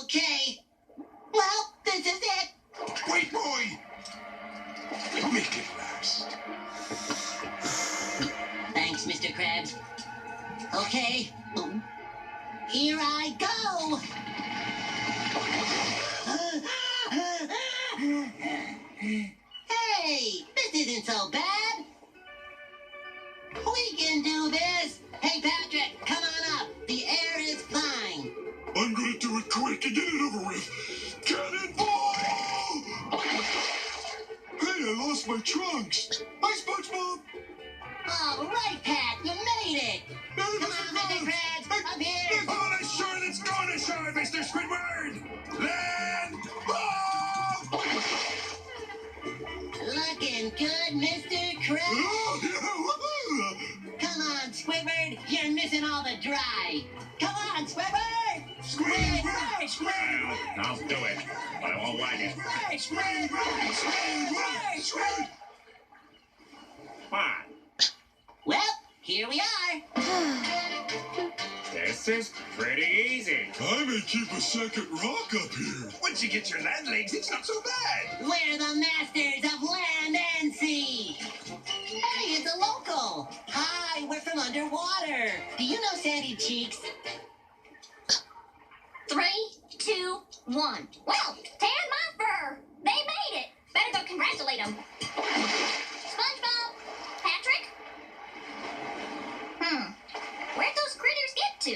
Okay. Well, this is it. Wait, boy! Make it last. Thanks, Mr. Krabs. Okay. Here I go. Hey, this isn't so bad. We can do this. Hey, Patrick, come on up. The air is fine. I'm gonna do it quick and get it over with. Cannonball! Hey, I lost my trunks. Hi, SpongeBob. All right, Pat, you made it. Hey, Come Mr. on, Mr. Krabs. Krabs. I'm here. There's not a shore that's going ashore, Mr. Squidward. Land ball! Looking good, Mr. Krabs. Oh, yeah, woohoo! Come on, Squidward. You're missing all the dry. Come on, Squidward. Squidward! Squidward. I'll do it, but I won't wag it. Squidward! Come on. Well, here we are. This is pretty easy. I may keep a second rock up here. Once you get your land legs, it's not so bad. We're the masters of land and sea. Hey, it's a local. Hi, we're from underwater. Do you know Sandy Cheeks? 3, 2, 1. Well, tan my fur. They made it. Better go congratulate them. SpongeBob, Patrick. Where'd those critters get to?